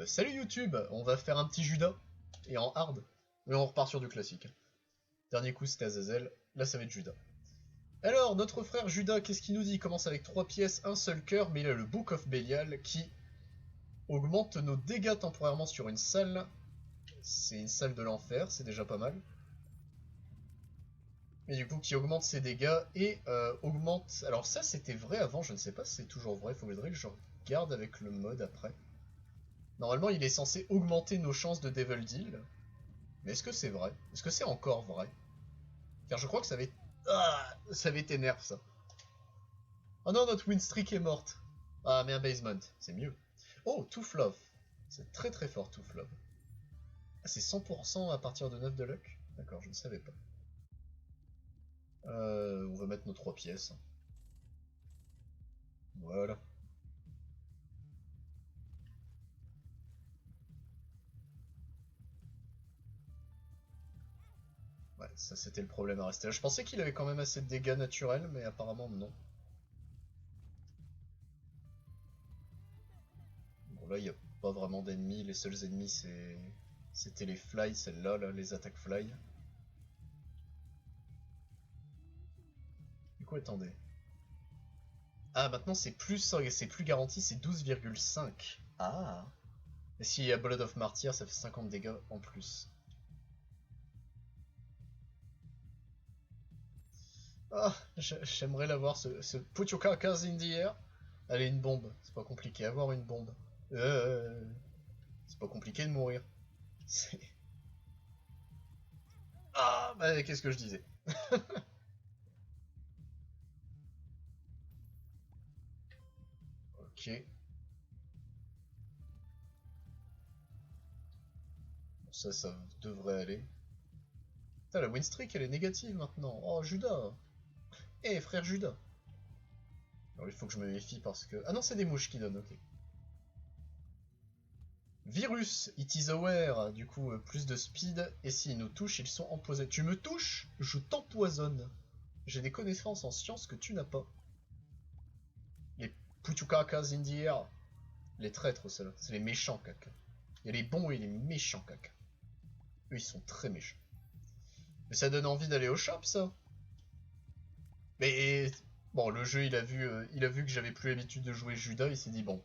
Salut YouTube, on va faire un petit Judas, et en hard, mais on repart sur du classique. Dernier coup c'était Azazel, là ça va être Judas. Alors, notre frère Judas, qu'est-ce qu'il nous dit? Il commence avec 3 pièces, un seul cœur, mais il a le Book of Belial qui augmente nos dégâts temporairement sur une salle. C'est une salle de l'enfer, c'est déjà pas mal. Mais du coup, qui augmente ses dégâts et augmente... Alors ça, c'était vrai avant, je ne sais pas si c'est toujours vrai, il faudrait que je regarde avec le mode après. Normalement, il est censé augmenter nos chances de Devil Deal. Mais est-ce que c'est vrai? Est-ce que c'est encore vrai? Car je crois que ça avait... Ah, ça avait été nerf, ça. Oh non, notre win streak est morte. Ah, mais un basement, c'est mieux. Oh, Tooth Love. C'est très très fort, Tooth Love. Ah, c'est 100% à partir de 9 de luck? D'accord, je ne savais pas. On va mettre nos 3 pièces. Voilà. Ouais, ça c'était le problème à rester là. Je pensais qu'il avait quand même assez de dégâts naturels, mais apparemment non. Bon là, il n'y a pas vraiment d'ennemis. Les seuls ennemis, c'était les fly, celles-là, là, les attaques fly. Du coup, attendez. Ah, maintenant c'est plus garanti, c'est 12,5. Ah. Et s'il y a Blood of Martyr, ça fait 50 dégâts en plus. Ah, j'aimerais l'avoir, ce Put your carcass in the air. Allez, une bombe, c'est pas compliqué, avoir une bombe. C'est pas compliqué de mourir. C'est... Ah, bah qu'est-ce que je disais? Ok. Bon, ça devrait aller. Putain, la win streak, elle est négative maintenant. Oh, Judas. Eh, frère Judas. Alors, il faut que je me méfie parce que... Ah non, c'est des mouches qui donnent, ok. Virus, it is aware, du coup, plus de speed, et s'ils nous touchent, ils sont empoisonnés. Tu me touches, je t'empoisonne. J'ai des connaissances en sciences que tu n'as pas. Les putukakas in the air. Les traîtres, ceux-là. C'est les méchants caca. Il y a les bons et les méchants caca. Eux, ils sont très méchants. Mais ça donne envie d'aller au shop, ça. Mais bon, le jeu, il a vu que j'avais plus l'habitude de jouer Judas, il s'est dit bon,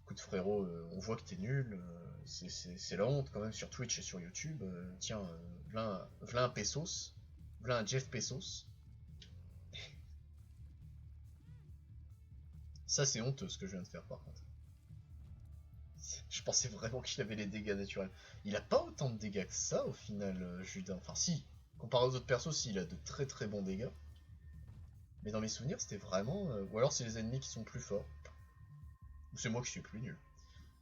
écoute frérot, on voit que t'es nul, c'est la honte quand même sur Twitch et sur YouTube. Tiens, v'là un Pesos, v'là un Jeff Pesos. Ça c'est honteux ce que je viens de faire par contre. Je pensais vraiment qu'il avait les dégâts naturels. Il a pas autant de dégâts que ça au final, Judas. Enfin si, comparé aux autres persos, si, il a de très très bons dégâts. Mais dans mes souvenirs, c'était vraiment... Ou alors c'est les ennemis qui sont plus forts. Ou c'est moi qui suis plus nul.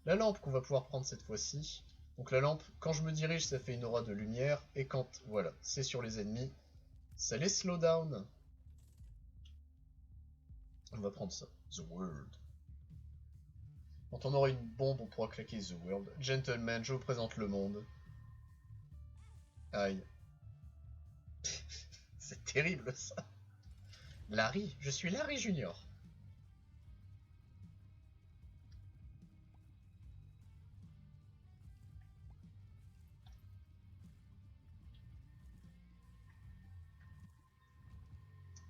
La lampe qu'on va pouvoir prendre cette fois-ci. Donc la lampe, quand je me dirige, ça fait une aura de lumière. Et quand, voilà, c'est sur les ennemis, ça les slow down. On va prendre ça. The World. Quand on aura une bombe, on pourra claquer The World. Gentleman, je vous présente le monde. Aïe. C'est terrible ça. Larry, je suis Larry Junior.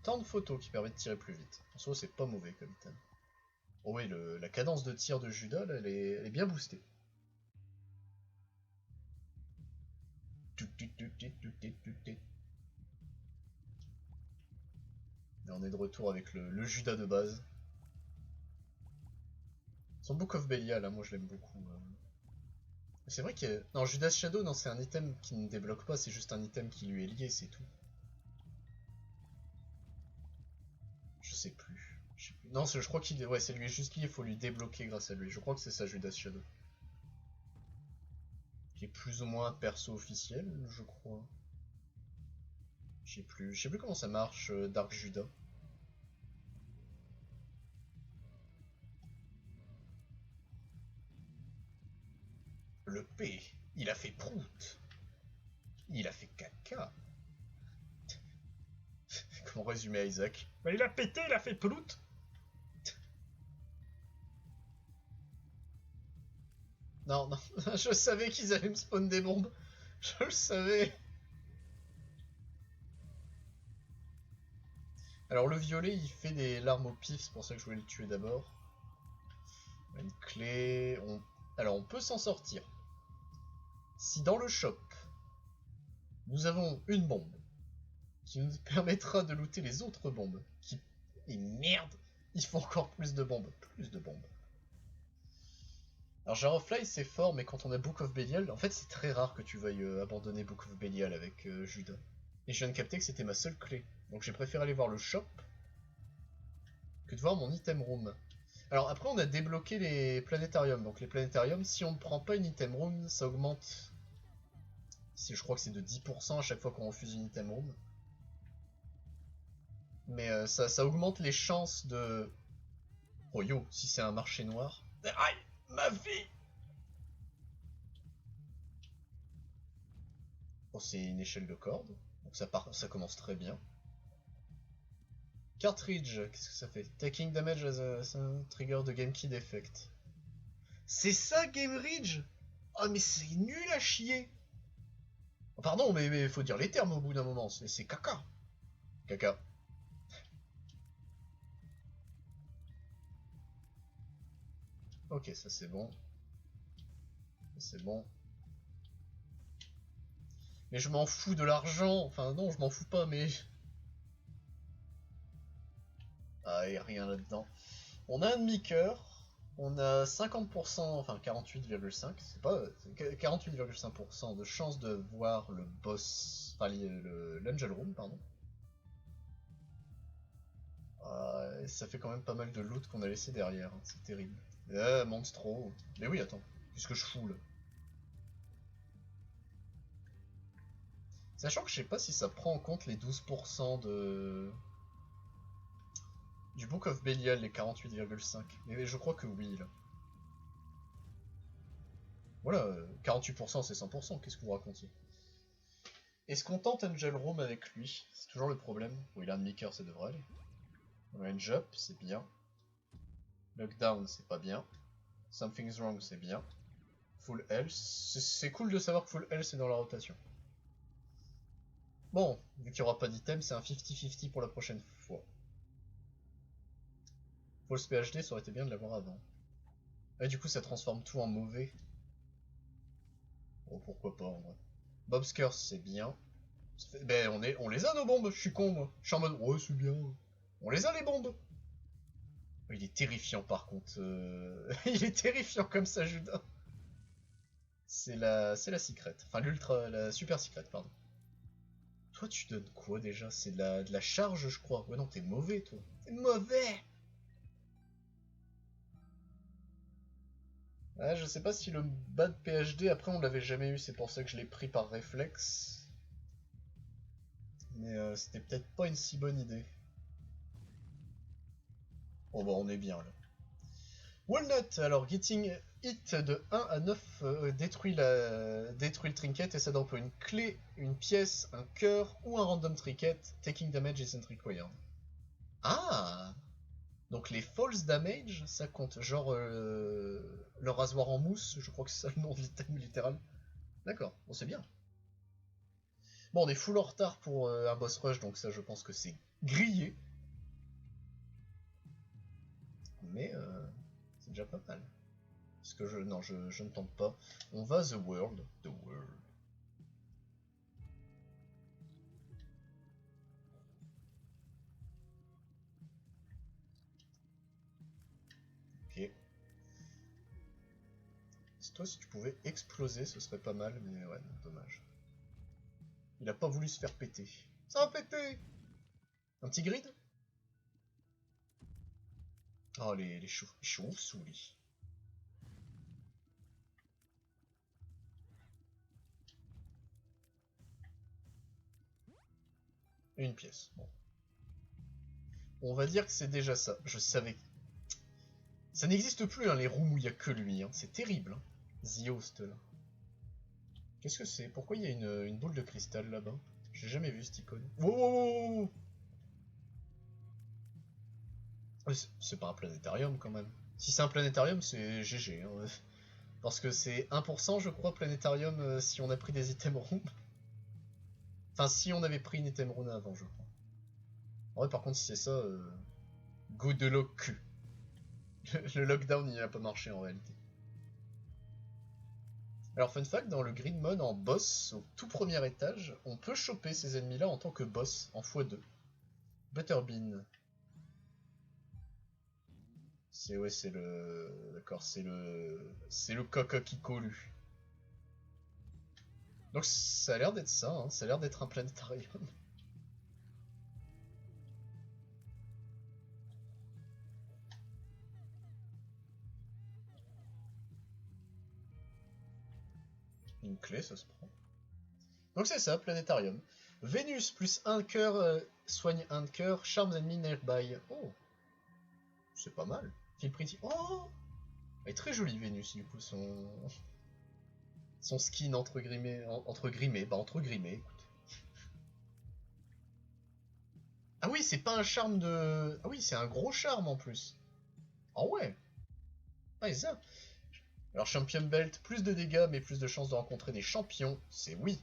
Tant de photos qui permet de tirer plus vite. En soi, c'est pas mauvais comme item. Oh oui, la cadence de tir de Judas, là, elle est bien boostée. Et on est de retour avec le Judas de base. Son Book of Belial, là, moi je l'aime beaucoup. C'est vrai que... Non, Judas Shadow, non, c'est un item qui ne débloque pas, c'est juste un item qui lui est lié, c'est tout. Je sais plus. Non, je crois qu'il est... Ouais, c'est lui juste lié, il faut lui débloquer grâce à lui. Je crois que c'est ça, Judas Shadow. Qui est plus ou moins un perso officiel, je crois. Je sais plus comment ça marche, Dark Judas. Le P, il a fait prout. Il a fait caca. Comment résumer Isaac? Bah, il a pété, il a fait prout. Non, non, je savais qu'ils allaient me spawn des bombes. Je le savais. Alors le violet, il fait des larmes au pif, c'est pour ça que je voulais le tuer d'abord. Une clé... Alors on peut s'en sortir. Si dans le shop, nous avons une bombe, qui nous permettra de looter les autres bombes, qui... Et merde, il faut encore plus de bombes. Plus de bombes. Alors Jar of Fly c'est fort, mais quand on a Book of Belial, en fait c'est très rare que tu veuilles abandonner Book of Belial avec Judas. Et je viens de capter que c'était ma seule clé. Donc j'ai préféré aller voir le shop que de voir mon item room. Alors après on a débloqué les planétariums. Donc les planétariums, si on ne prend pas une item room, ça augmente. Si je crois que c'est de 10% à chaque fois qu'on refuse une item room. Mais ça augmente les chances de... Oh yo, si c'est un marché noir... Aïe, ma vie! Oh, c'est une échelle de corde. Donc ça commence très bien. Cartridge, qu'est-ce que ça fait? Taking damage as a trigger de Game Kid effect. C'est ça, Game Ridge? Oh, mais c'est nul à chier! Oh, pardon, mais faut dire les termes au bout d'un moment, c'est caca. Caca. Ok, ça c'est bon. C'est bon. Mais je m'en fous de l'argent. Enfin, non, je m'en fous pas, mais... Ah, et rien là-dedans. On a un demi-cœur. On a 50%, enfin 48,5, c'est pas 48,5% de chance de voir le boss, enfin l'Angel Room, pardon. Ça fait quand même pas mal de loot qu'on a laissé derrière, hein. C'est terrible. Monstro. Mais oui, attends, qu'est-ce que je fous là? Sachant que je sais pas si ça prend en compte les 12% de... du Book of Belial, les 48,5. Mais je crois que oui, là. Voilà, 48% c'est 100%, qu'est-ce que vous racontiez? Est-ce qu'on tente Angel Room avec lui? C'est toujours le problème. Bon, il a un demi-cœur, ça devrait aller. Range up, c'est bien. Lockdown, c'est pas bien. Something's wrong, c'est bien. Full health, c'est cool de savoir que full health c'est dans la rotation. Bon, vu qu'il n'y aura pas d'item, c'est un 50-50 pour la prochaine fois. False PhD, ça aurait été bien de l'avoir avant. Et du coup, ça transforme tout en mauvais. Bon, pourquoi pas en vrai. Bob's Curse, c'est bien. Ben, on les a nos bombes, je suis con moi. Je suis en mode, ouais, c'est bien. On les a les bombes. Il est terrifiant par contre. Il est terrifiant comme ça, Judas. C'est la secret. Enfin, la super secret, pardon. Toi, tu donnes quoi déjà? C'est de la charge, je crois. Ouais, non, t'es mauvais, toi. T'es mauvais! Ah, je sais pas si le bas de PhD, après, on l'avait jamais eu. C'est pour ça que je l'ai pris par réflexe. Mais c'était peut-être pas une si bonne idée. Bon, bah, on est bien là. Walnut, alors getting hit de 1 à 9 détruit le trinket et ça donne une clé, une pièce, un cœur ou un random trinket. Taking damage isn't required. Ah! Donc les false damage, ça compte. Genre le rasoir en mousse, je crois que c'est ça le nom de l'item littéral. D'accord, bon c'est bien. Bon, on est full en retard pour un boss rush, donc ça je pense que c'est grillé. Mais c'est déjà pas mal. Parce que non, je ne tente pas. On va The World. The World. Ok. Toi, si tu pouvais exploser, ce serait pas mal, mais ouais, non, dommage. Il a pas voulu se faire péter. Ça va péter! Un petit grid? Oh, les chauves-souris. Une pièce, bon. On va dire que c'est déjà ça. Je savais. Ça n'existe plus, hein, les rooms où il n'y a que lui. Hein. C'est terrible. Hein. The Host, là. Qu'est-ce que c'est? Pourquoi il y a une boule de cristal là-bas? J'ai jamais vu cette icône. Wow, wow, wow. C'est pas un planétarium quand même. Si c'est un planétarium, c'est GG. Hein. Parce que c'est 1% je crois planétarium si on a pris des item rooms. Enfin si on avait pris une item rune avant je crois. En vrai par contre si c'est ça, good luck. Le lockdown il a pas marché en réalité. Alors fun fact, dans le grid mode en boss, au tout premier étage, on peut choper ces ennemis là en tant que boss en x2. Butterbean. C'est ouais c'est le. D'accord, c'est le. C'est le caca qui collu. Donc ça a l'air d'être ça, hein. Ça a l'air d'être un planétarium. Une clé, ça se prend. Donc c'est ça, planétarium. Vénus plus 1 cœur, soigne 1 cœur, charms ennemis nearby. Oh, c'est pas mal. Feel pretty. Oh, elle est très jolie Vénus du coup son skin entre grimés, entre grimés, écoute. Ah oui, c'est pas un charme de. Ah oui, c'est un gros charme en plus. Ah ouais. Ah c'est ça. Alors champion belt, plus de dégâts mais plus de chances de rencontrer des champions, c'est oui.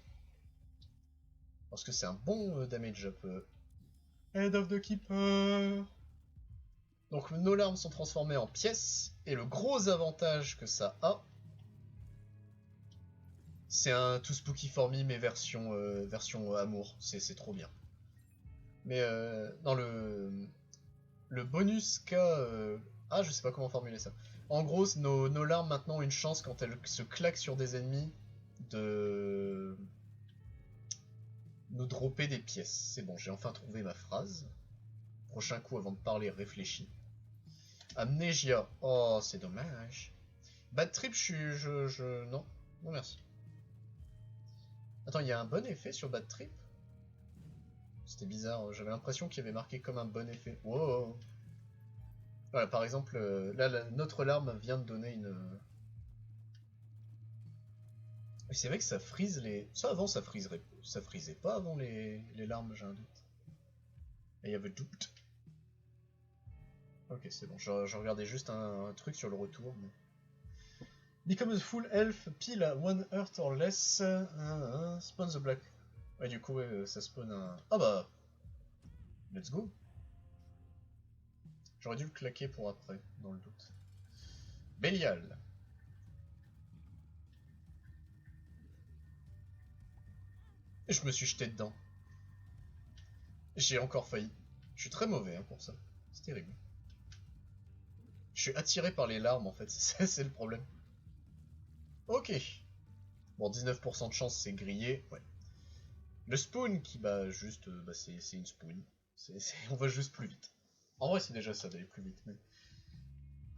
Parce que c'est un bon damage up. Head of the Keeper. Donc nos larmes sont transformées en pièces, et le gros avantage que ça a, c'est un tout spooky for me mais version amour, c'est trop bien. Mais dans le bonus qu'a... ah je sais pas comment formuler ça. En gros, nos larmes maintenant ont une chance quand elles se claquent sur des ennemis de nous dropper des pièces. C'est bon, j'ai enfin trouvé ma phrase. Prochain coup avant de parler, réfléchis. Amnesia. Oh, c'est dommage. Bad Trip, non. Non, merci. Attends, il y a un bon effet sur Bad Trip? C'était bizarre, j'avais l'impression qu'il y avait marqué comme un bon effet. Wow. Voilà, par exemple, là, notre larme vient de donner une... Mais c'est vrai que ça frise les... Ça, avant, ça frisait pas avant les larmes, j'ai un doute. Et il y avait doute. Ok, c'est bon, je regardais juste un truc sur le retour, mais... Become a full elf, pile à 1 earth or less, spawn the black. Ouais, du coup, ouais, ça spawn un... Ah bah... Let's go. J'aurais dû le claquer pour après, dans le doute. Bélial. Je me suis jeté dedans. J'ai encore failli. Je suis très mauvais hein, pour ça. C'est terrible. Je suis attiré par les larmes en fait, c'est le problème. Ok. Bon, 19% de chance, c'est grillé. Ouais. Le spoon qui bah juste, bah, c'est une spoon. On va juste plus vite. En vrai, c'est déjà ça d'aller plus vite, mais...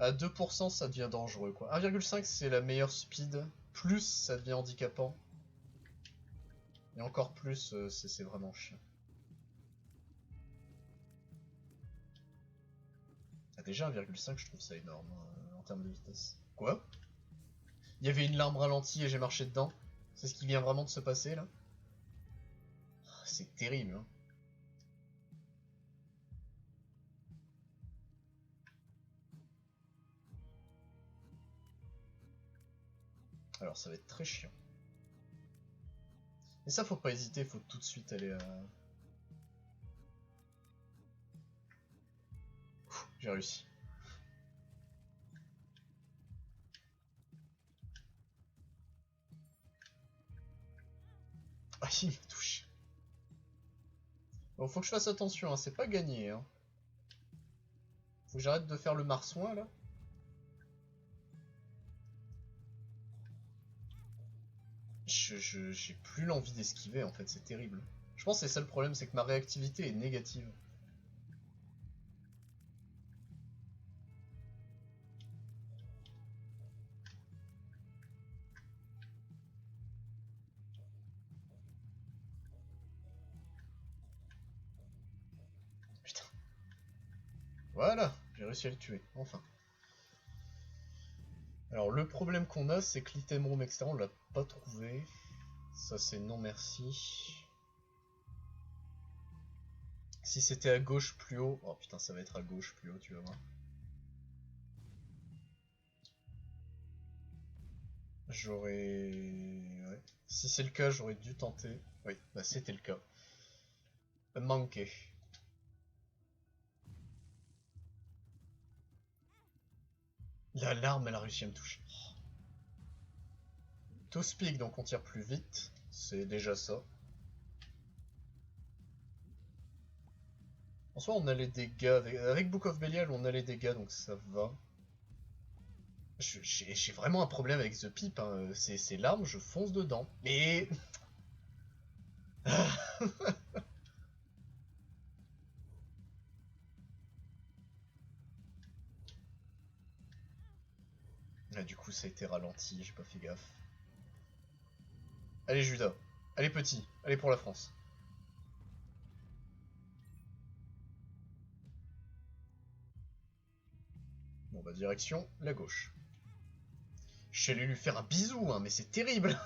À 2%, ça devient dangereux, quoi. 1,5, c'est la meilleure speed. Plus, ça devient handicapant. Et encore plus, c'est vraiment chiant. Ah, déjà, 1,5, je trouve ça énorme, en termes de vitesse. Quoi? Il y avait une larme ralentie et j'ai marché dedans. C'est ce qui vient vraiment de se passer, là. C'est terrible, hein. Alors, ça va être très chiant. Mais ça, faut pas hésiter, faut tout de suite aller à... J'ai réussi. Ah, il me touche. Bon, faut que je fasse attention, hein, c'est pas gagné, hein. Faut que j'arrête de faire le marsouin, là. J'ai plus l'envie d'esquiver, en fait, c'est terrible. Je pense que c'est ça le problème, c'est que ma réactivité est négative. Putain. Voilà, j'ai réussi à le tuer, enfin. Alors le problème qu'on a, c'est que l'item room etc. on l'a pas trouvé. Ça c'est non merci. Si c'était à gauche plus haut... Oh putain, ça va être à gauche plus haut, tu vas voir. J'aurais... Ouais. Si c'est le cas, j'aurais dû tenter. Oui, bah c'était le cas. Manqué. L'arme, elle a réussi à me toucher. To speak, donc on tire plus vite. C'est déjà ça. En soi, on a les dégâts. Avec Book of Belial, on a les dégâts, donc ça va. J'ai vraiment un problème avec The Peep. Hein. C'est l'arme, je fonce dedans. Mais... Là, du coup, ça a été ralenti, j'ai pas fait gaffe. Allez, Judas. Allez, petit. Allez pour la France. Bon, bah, direction la gauche. Je suis allé lui faire un bisou, hein, mais c'est terrible.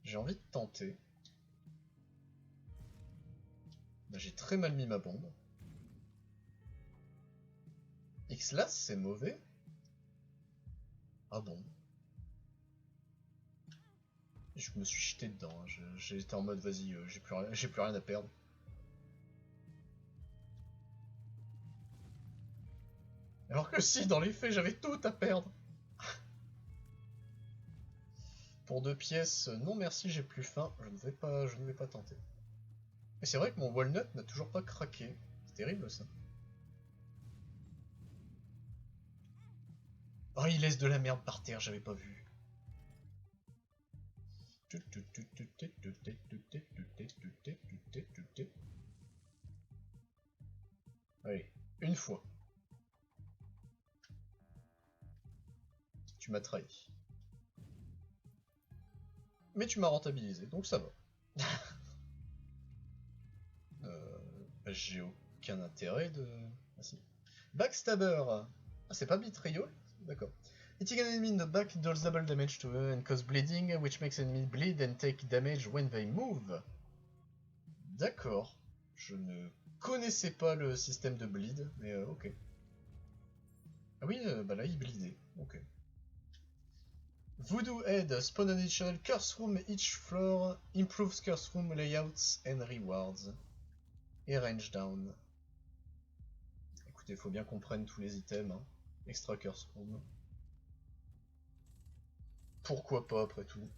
J'ai envie de tenter. Bah, j'ai très mal mis ma bombe. X-Las, c'est mauvais. Ah bon. Je me suis jeté dedans. Hein. J'étais en mode, vas-y, j'ai plus rien à perdre. Alors que si, dans les faits, j'avais tout à perdre. Pour 2 pièces, non merci, j'ai plus faim. Je ne vais pas tenter. Et c'est vrai que mon walnut n'a toujours pas craqué. C'est terrible ça. Oh, il laisse de la merde par terre, j'avais pas vu. Allez, une fois. Tu m'as trahi. Mais tu m'as rentabilisé, donc ça va. J'ai aucun intérêt de... Ah si. Backstabber. Ah, c'est pas Betrayal? D'accord. Hitting an enemy in the back deals double damage to her and cause bleeding, which makes enemy bleed and take damage when they move. D'accord. Je ne connaissais pas le système de bleed, mais ok. Ah oui, bah là il bleedait. Ok. Voodoo Head, spawn an additional curse room each floor, improves curse room layouts and rewards. Et range down. Écoutez, faut bien qu'on prenne tous les items. Hein. Extra curse room. Pourquoi pas après tout.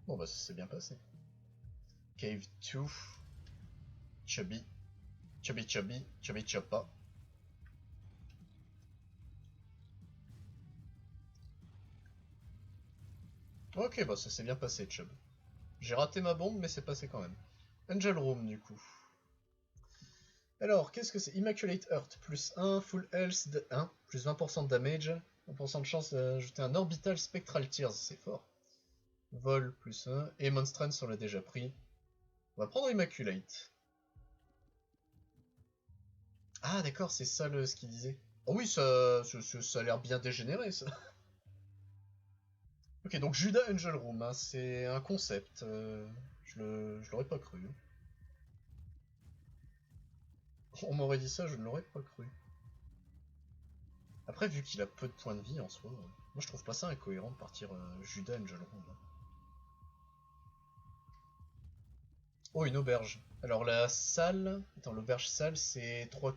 Bon bah ça s'est bien passé. Cave 2. Chubby. Chubby Chubby. Chubby Choppa. Ok bah ça s'est bien passé Chub. J'ai raté ma bombe mais c'est passé quand même. Angel Room du coup. Alors qu'est-ce que c'est? Immaculate Heart. Plus 1, Full Health de 1. Plus 20% de damage. 20% de chance d'ajouter un Orbital Spectral Tears. C'est fort. Vol plus 1. Et Monstrance on l'a déjà pris. On va prendre Immaculate. Ah d'accord, c'est ça ce qu'il disait. Oh oui, ça a l'air bien dégénéré ça. Ok, donc Judas Angel Room, hein, c'est un concept. Je l'aurais pas cru. On m'aurait dit ça, je ne l'aurais pas cru. Après, vu qu'il a peu de points de vie en soi, moi je trouve pas ça incohérent de partir Judas Angel Room. Hein. Oh, une auberge. Alors la salle... Attends, l'auberge salle, c'est 3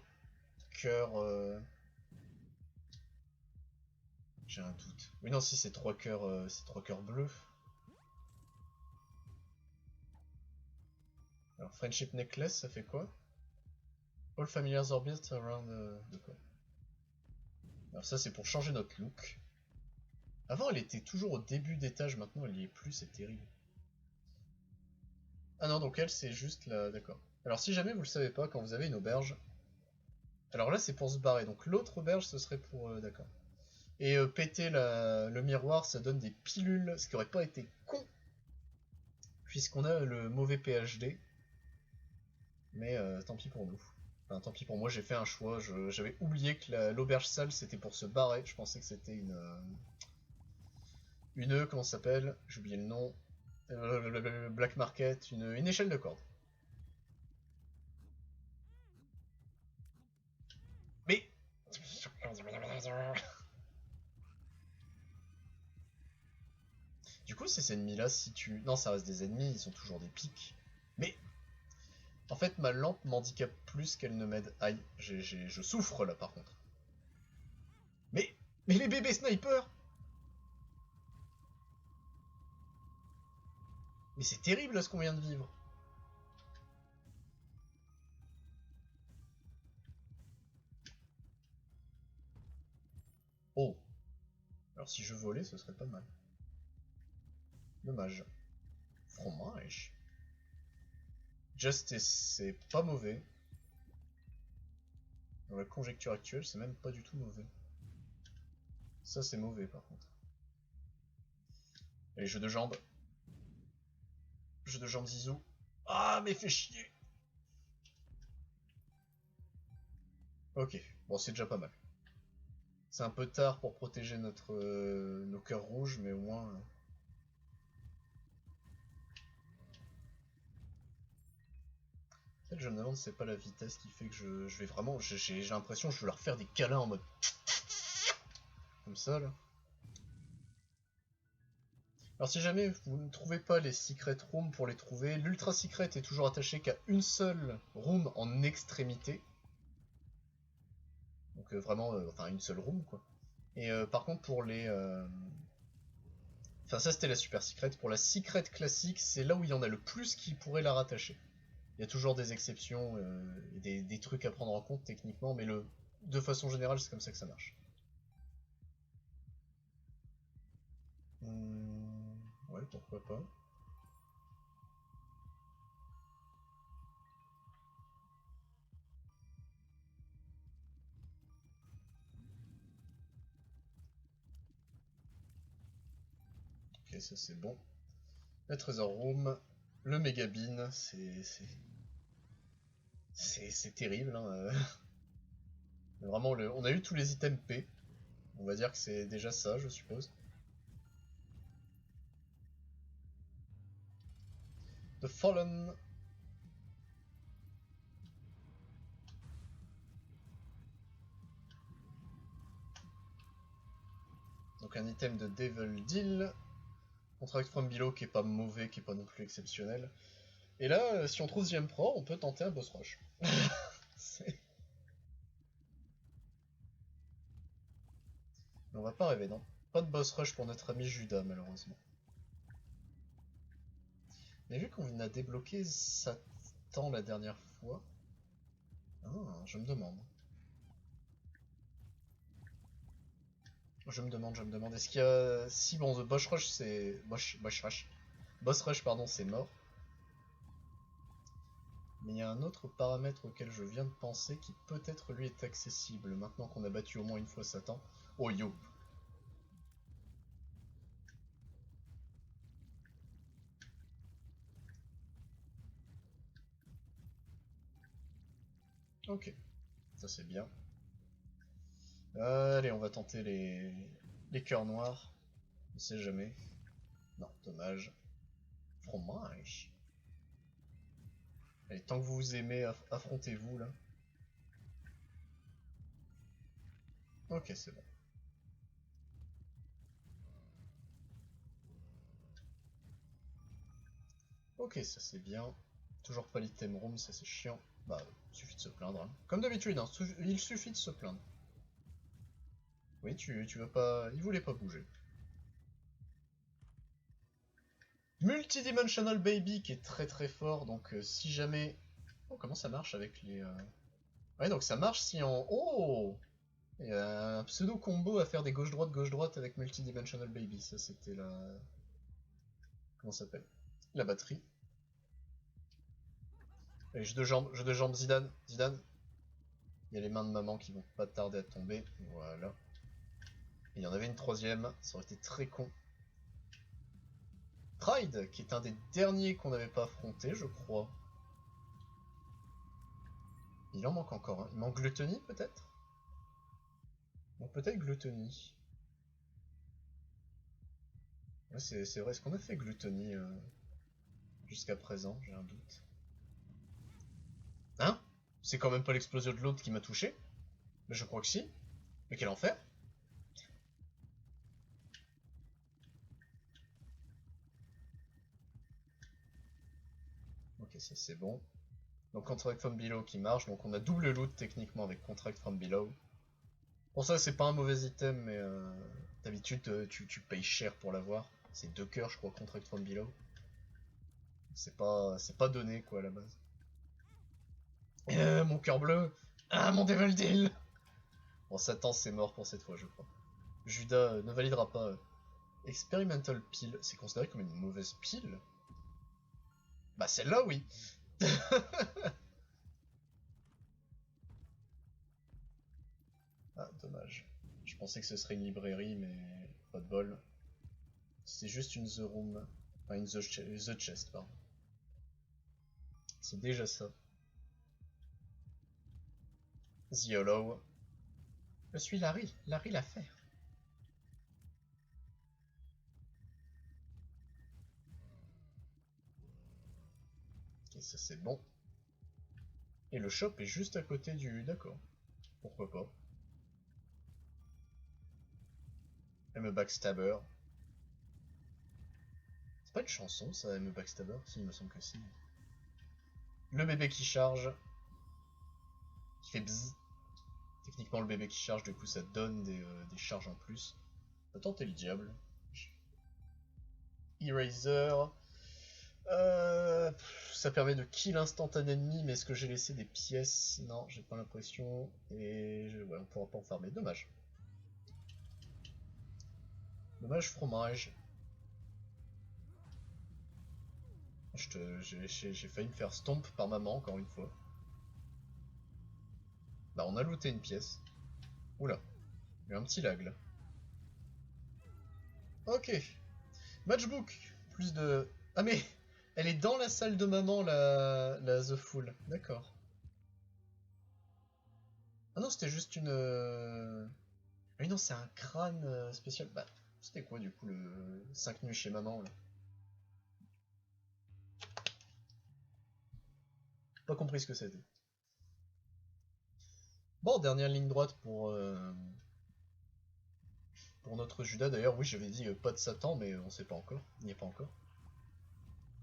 cœurs... J'ai un doute. Oui, non, si c'est 3 cœurs bleus. Alors, Friendship Necklace, ça fait quoi? All familiars orbit around... de quoi? Alors ça, c'est pour changer notre look. Avant, elle était toujours au début d'étage, maintenant elle y est plus, c'est terrible. Ah non, donc elle, c'est juste là, d'accord. Alors si jamais vous le savez pas, quand vous avez une auberge... Alors là, c'est pour se barrer, donc l'autre auberge, ce serait pour... d'accord. Et péter le miroir, ça donne des pilules, ce qui aurait pas été con, puisqu'on a le mauvais PhD. Mais tant pis pour nous. Enfin, tant pis pour moi, j'ai fait un choix. J'avais oublié que l'auberge sale c'était pour se barrer. Je pensais que c'était une. Comment ça s'appelle? J'ai oublié le nom. Black Market, une échelle de corde. Mais. Du coup, ces ennemis-là, si tu. Non, ça reste des ennemis, ils sont toujours des pics. Mais. En fait, ma lampe m'handicape plus qu'elle ne m'aide. Aïe, je souffre là par contre. Mais. Mais les bébés snipers! Mais c'est terrible là ce qu'on vient de vivre. Oh. Alors si je volais, ce serait pas mal. Dommage. Fromage. Justice, c'est pas mauvais. Dans la conjecture actuelle, c'est même pas du tout mauvais. Ça, c'est mauvais par contre. Allez, jeu de jambes. Jeu de jambes zizou. Ah, mais fais chier. Ok, bon, c'est déjà pas mal. C'est un peu tard pour protéger nos cœurs rouges, mais au moins. En fait, je me demande si c'est pas la vitesse qui fait que je vais vraiment. J'ai l'impression que je veux leur faire des câlins en mode. Comme ça, là. Alors, si jamais vous ne trouvez pas les secret rooms pour les trouver, l'ultra secret est toujours attaché qu'à une seule room en extrémité. Donc, vraiment, enfin, une seule room, quoi. Et par contre, pour les. Enfin, ça c'était la super secret. Pour la secret classique, c'est là où il y en a le plus qui pourraient la rattacher. Il y a toujours des exceptions et des trucs à prendre en compte techniquement, mais de façon générale, c'est comme ça que ça marche. Ouais, pourquoi pas. Ok, ça c'est bon. La Treasure Room, le Megabin, c'est terrible. Hein. Vraiment, on a eu tous les items P. On va dire que c'est déjà ça, je suppose. The Fallen. Donc un item de Devil Deal. Contract from below qui est pas mauvais, qui est pas non plus exceptionnel. Et là, si on trouve The Emperor, on peut tenter un boss rush. Mais on va pas rêver, non. Pas de boss rush pour notre ami Judas, malheureusement. Mais vu qu'on a débloqué Satan la dernière fois... Ah, je me demande. Je me demande, est-ce qu'il y a... Si, bon, The Boss Rush, c'est... Boss Rush, pardon, c'est mort. Mais il y a un autre paramètre auquel je viens de penser qui peut-être lui est accessible, maintenant qu'on a battu au moins une fois Satan. Oh yo. Ok, ça c'est bien. Allez, on va tenter les cœurs noirs. On sait jamais. Non, dommage. Fromage. Allez, tant que vous vous aimez, affrontez-vous là. Ok, c'est bon. Ok, ça c'est bien. Toujours pas l'item room, ça c'est chiant. Bah, suffit de se plaindre. Hein. Comme d'habitude, hein, il suffit de se plaindre. Oui, tu veux pas... Il voulait pas bouger. Multidimensional Baby qui est très très fort, donc si jamais... Oh, comment ça marche avec les... Ouais, donc ça marche si en... Oh! Il y a un pseudo combo à faire des gauche-droite avec Multidimensional Baby, ça c'était la... Comment ça s'appelle? La batterie. Allez, jeu de jambes, Zidane, Zidane. Il y a les mains de maman qui vont pas tarder à tomber, voilà. Et il y en avait une troisième, ça aurait été très con. Pride, qui est un des derniers qu'on n'avait pas affronté, je crois. Il en manque encore un. Il manque gluttony peut-être? Donc peut-être gluttony. Ouais, c'est vrai, est-ce qu'on a fait gluttony jusqu'à présent? J'ai un doute. Hein? C'est quand même pas l'explosion de l'autre qui m'a touché? Mais je crois que si. Mais quel enfer! Ok, ça c'est bon. Donc Contract from Below qui marche, donc on a double loot techniquement avec Contract from Below. Bon ça c'est pas un mauvais item, mais d'habitude tu payes cher pour l'avoir. C'est 2 cœurs je crois, Contract from Below. C'est pas donné quoi à la base. Mon cœur bleu! Ah mon Devil Deal! Bon Satan c'est mort pour cette fois je crois. Judas ne validera pas. Experimental Pile, c'est considéré comme une mauvaise pile? Bah celle-là oui! Ah dommage. Je pensais que ce serait une librairie mais pas de bol. C'est juste une The Room. Enfin une The Chest pardon. C'est déjà ça. The Hollow. Je suis Larry l'affaire. Ok, ça c'est bon. Et le shop est juste à côté du... D'accord. Pourquoi pas. M Backstabber. C'est pas une chanson ça, M Backstabber? Si, il me semble que si. Le bébé qui charge. Qui fait bzzz. Techniquement le bébé qui charge, du coup ça donne des charges en plus. On va tenter le diable. Eraser. Ça permet de kill instant un ennemi, mais est-ce que j'ai laissé des pièces? Non, j'ai pas l'impression. Et ouais, on pourra pas en farmer. Dommage. Dommage fromage. J'ai failli me faire stomp par maman encore une fois. Bah on a looté une pièce. Oula, il y a un petit lag là. Ok. Matchbook. Plus de... Ah mais elle est dans la salle de maman la The Fool. D'accord. Ah non c'était juste une... Ah oui non c'est un crâne spécial. Bah c'était quoi du coup le 5 nuits chez maman là? Pas compris ce que c'était. Bon, dernière ligne droite pour notre Judas. D'ailleurs, oui, j'avais dit pas de Satan, mais on sait pas encore. Il n'y est pas encore.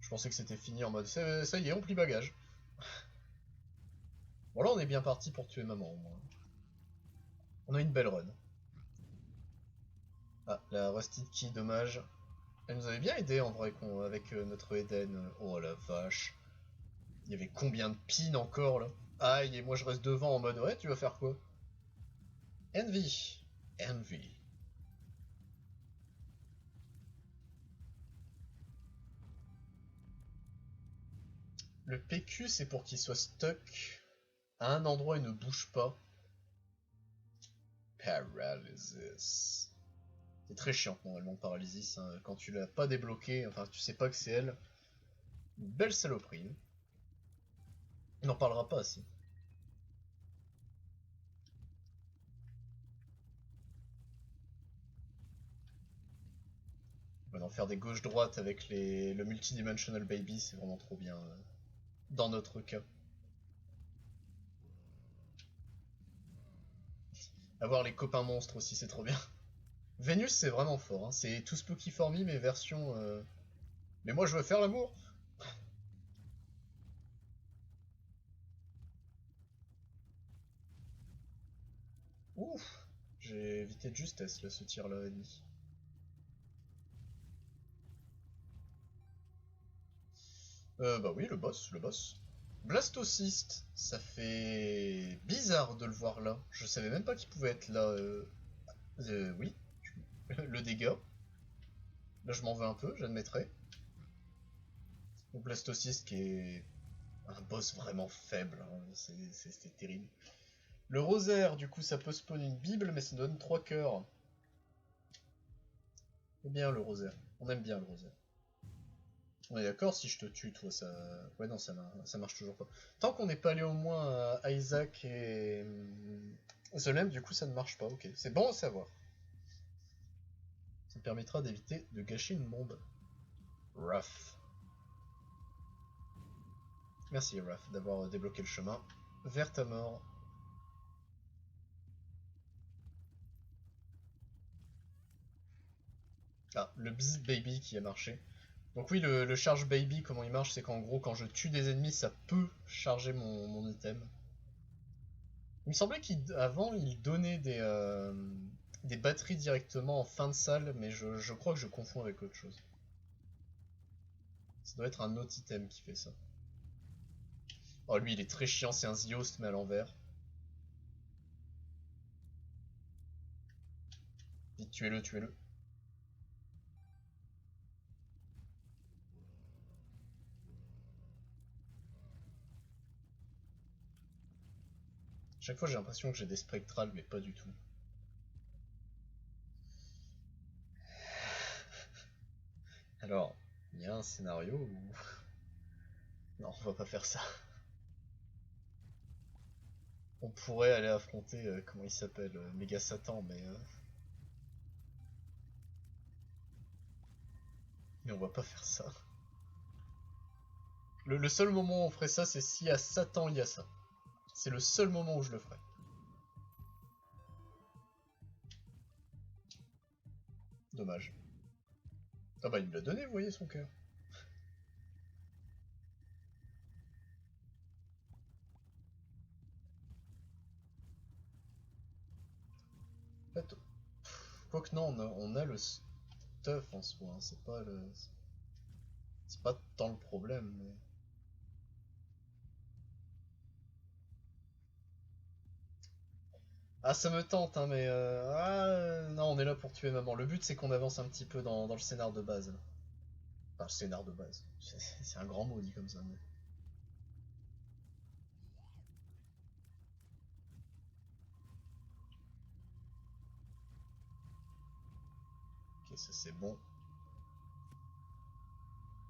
Je pensais que c'était fini en mode ça y est, on plie bagage. Bon, là, on est bien parti pour tuer maman au moins. On a une belle run. Ah, la Rusted Key, dommage. Elle nous avait bien aidé en vrai avec notre Eden. Oh la vache. Il y avait combien de pins encore là? Aïe, et moi je reste devant en mode ouais, tu vas faire quoi? Envy. Envy. Le PQ, c'est pour qu'il soit stuck à un endroit et ne bouge pas. Paralysis. C'est très chiant normalement Paralysis, hein. Quand tu l'as pas débloqué, enfin tu sais pas que c'est elle. Une belle saloperie. On n'en parlera pas assez. On va en faire des gauches-droites avec le multidimensional baby, c'est vraiment trop bien dans notre cas. Avoir les copains monstres aussi, c'est trop bien. Vénus, c'est vraiment fort, hein. C'est tout Spooky for Me, mais version... Mais moi, je veux faire l'amour. Ouf. J'ai évité de justesse, là, ce tir-là, ennemi. Bah oui, le boss, le boss. Blastocyst, ça fait bizarre de le voir là. Je savais même pas qu'il pouvait être là. Oui, le dégât. Là, je m'en veux un peu, j'admettrai. Donc Blastocyst qui est un boss vraiment faible, hein. C'est terrible. Le rosaire, du coup, ça peut spawn une bible, mais ça donne 3 cœurs. C'est bien le rosaire. On aime bien le rosaire. On est d'accord, si je te tue, toi, ça... Ouais, non, ça marche toujours pas. Tant qu'on n'est pas allé au moins à Isaac et... Zolem, du coup, ça ne marche pas, ok. C'est bon à savoir. Ça me permettra d'éviter de gâcher une bombe. Ruff. Merci, Ruff, d'avoir débloqué le chemin vers ta mort. Ah, le Bzz Baby qui a marché. Donc oui, le charge baby, comment il marche, c'est qu'en gros, quand je tue des ennemis, ça peut charger mon item. Il me semblait qu'avant, il donnait des batteries directement en fin de salle, mais je crois que je confonds avec autre chose. Ça doit être un autre item qui fait ça. Oh, lui, il est très chiant, c'est un Ziost, mais à l'envers. Vite, tuez-le, tuez-le. Chaque fois, j'ai l'impression que j'ai des spectrales, mais pas du tout. Alors, il y a un scénario où... Non, on va pas faire ça. On pourrait aller affronter, comment il s'appelle, Méga Satan, mais on va pas faire ça. Le seul moment où on ferait ça, c'est s'il y a Satan, il y a ça. C'est le seul moment où je le ferai. Dommage. Ah bah il me l'a donné, vous voyez son cœur. En fait, quoique non, on a le stuff en soi, hein. C'est pas tant le problème, mais... Ah, ça me tente, hein, mais... non, on est là pour tuer maman. Le but, c'est qu'on avance un petit peu dans le scénar de base. Là. Enfin, le scénar de base. C'est un grand mot dit comme ça, mais... Ok, ça c'est bon.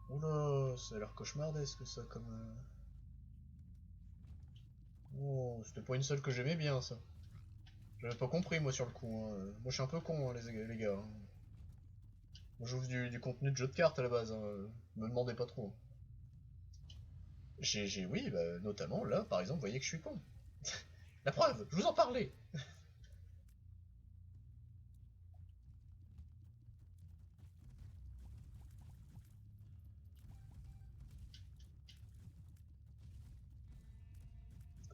Oula, ça a l'air cauchemardesque ça, comme... Oh, c'était pas une seule que j'aimais bien, ça. J'avais pas compris, moi, sur le coup. Hein. Moi, je suis un peu con, hein, les gars. Hein. Moi, j'ouvre du contenu de jeu de cartes à la base. Hein. Me demandez pas trop. Oui, bah, notamment là, par exemple, vous voyez que je suis con. La preuve, je vous en parlais.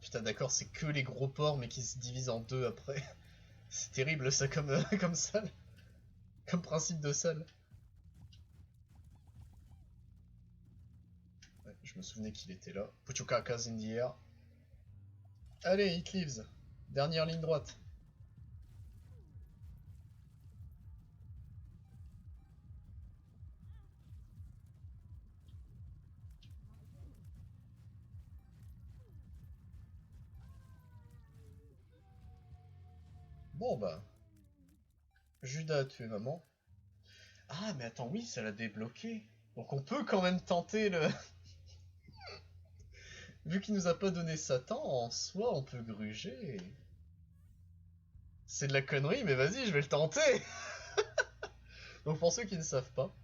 Putain, d'accord, c'est que les gros porcs, mais qui se divisent en deux après. C'est terrible ça comme, comme salle. Comme principe de salle. Ouais, je me souvenais qu'il était là. Put your carcass in the air. Allez, Hit Leaves. Dernière ligne droite. Bon bah, Judas a tué maman. Ah, mais attends, oui, ça l'a débloqué. Donc on peut quand même tenter le... Vu qu'il nous a pas donné Satan, en soi, on peut gruger. C'est de la connerie, mais vas-y, je vais le tenter. Donc pour ceux qui ne savent pas,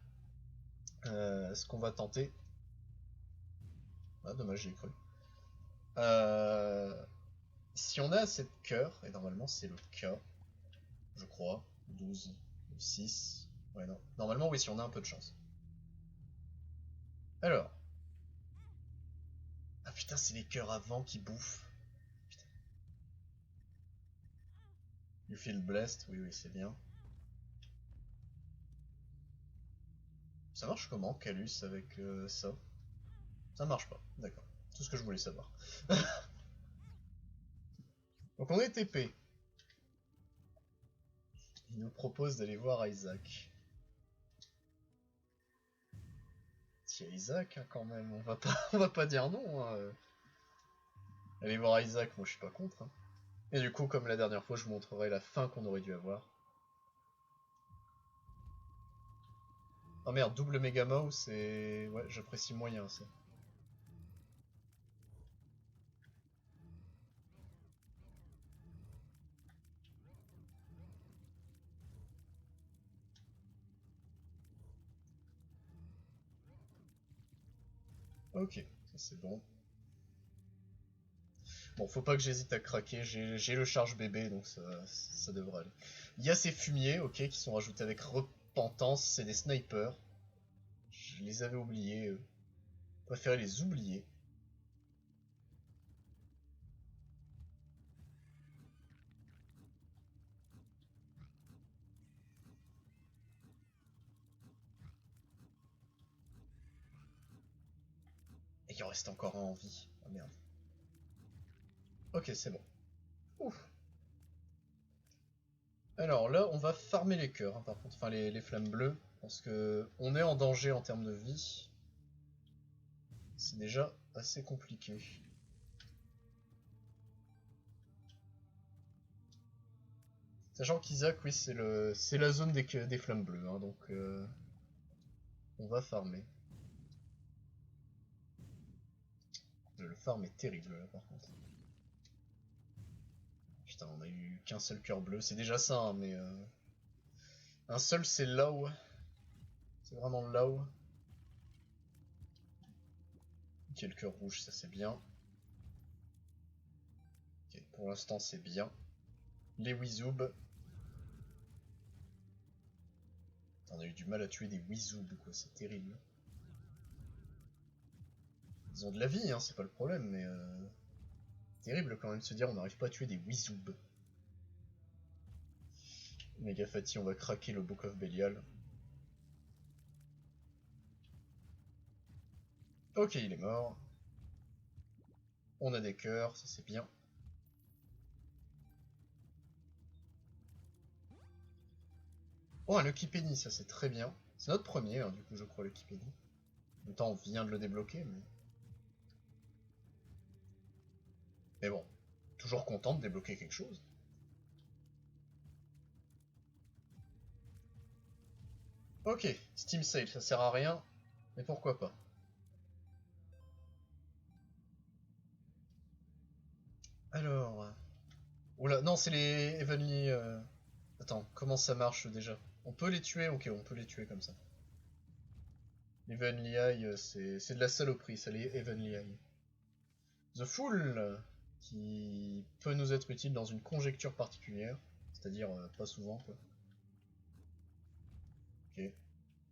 ce qu'on va tenter... Ah, dommage, j'ai cru. Euh, Si on a assez de cœur, et normalement c'est le cas, je crois, 12, 6... Ouais, non. Normalement, oui, si on a un peu de chance. Alors... Ah putain, c'est les cœurs avant qui bouffent. Putain. You feel blessed, oui, oui, c'est bien. Ça marche comment, Calus, avec ça? Ça marche pas, d'accord. Tout ce que je voulais savoir. Donc on est TP. Il nous propose d'aller voir Isaac. Tiens, Isaac, hein, quand même, on va pas dire non. Hein. Aller voir Isaac, moi je suis pas contre. Hein. Et du coup, comme la dernière fois, je vous montrerai la fin qu'on aurait dû avoir. Oh merde, double méga mouse et... Ouais, j'apprécie moyen ça. Ok, ça c'est bon. Bon, faut pas que j'hésite à craquer, j'ai le charge bébé, donc ça devrait aller. Il y a ces fumiers, ok, qui sont rajoutés avec repentance, c'est des snipers. Je les avais oubliés, préféré les oublier. Et il en reste encore un en vie. Oh merde. Ok, c'est bon. Ouf. Alors là, on va farmer les cœurs, hein, par contre, enfin les flammes bleues, parce que on est en danger en termes de vie. C'est déjà assez compliqué. Sachant qu'Isaac, oui, c'est la zone des flammes bleues, hein, donc on va farmer. Le farm est terrible là par contre. Putain, on a eu qu'un seul cœur bleu, c'est déjà ça, hein, mais un seul c'est là-haut. C'est vraiment là-haut. Ok, le cœur rouge, ça c'est bien. Ok, pour l'instant c'est bien. Les Wizoub. On a eu du mal à tuer des Wizoub, quoi, c'est terrible. Ils ont de la vie, hein, c'est pas le problème, mais terrible quand même de se dire on n'arrive pas à tuer des Wizoub. Méga Fati, on va craquer le Book of Belial. Ok, il est mort. On a des cœurs, ça c'est bien. Oh, un Lucky Penny, ça c'est très bien. C'est notre premier, hein, du coup, je crois, Lucky Penny. En même temps, on vient de le débloquer, mais... Mais bon, toujours content de débloquer quelque chose. Ok, Steam Sale, ça sert à rien, mais pourquoi pas. Alors... Oula, non, c'est les Heavenly... Attends, comment ça marche déjà? On peut les tuer? Ok, on peut les tuer comme ça. Heavenly Eye, c'est de la saloperie, ça, les Heavenly Eye. The Fool, qui peut nous être utile dans une conjecture particulière, c'est-à-dire pas souvent, quoi. Ok.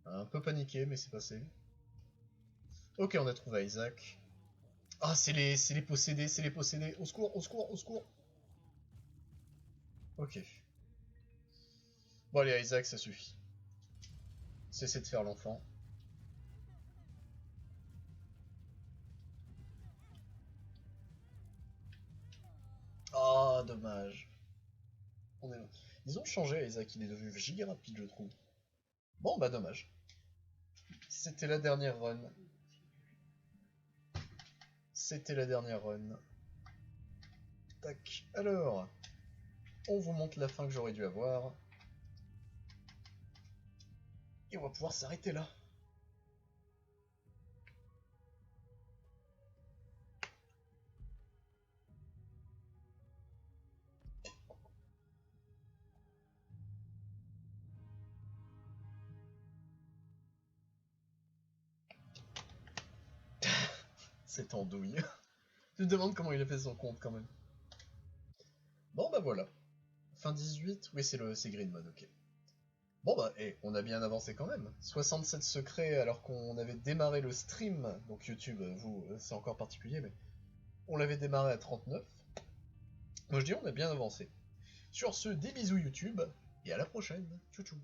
Un peu paniqué, mais c'est passé. Ok, on a trouvé Isaac. Ah, c'est les possédés, c'est les possédés. Au secours, au secours, au secours. Ok. Bon, allez, Isaac, ça suffit. Cessez de faire l'enfant. Ah, dommage. On est... Ils ont changé, Isaac, il est devenu giga rapide, je trouve. Bon, bah, dommage. C'était la dernière run. C'était la dernière run. Tac. Alors, on vous montre la fin que j'aurais dû avoir. Et on va pouvoir s'arrêter là. Cette andouille. Tu te demandes comment il a fait son compte quand même. Bon bah voilà. Fin 18, oui c'est Green Mode, ok. Bon bah, on a bien avancé quand même. 67 secrets alors qu'on avait démarré le stream, donc YouTube, vous, c'est encore particulier, mais on l'avait démarré à 39. Moi je dis on a bien avancé. Sur ce, des bisous YouTube, et à la prochaine. Tchou tchou.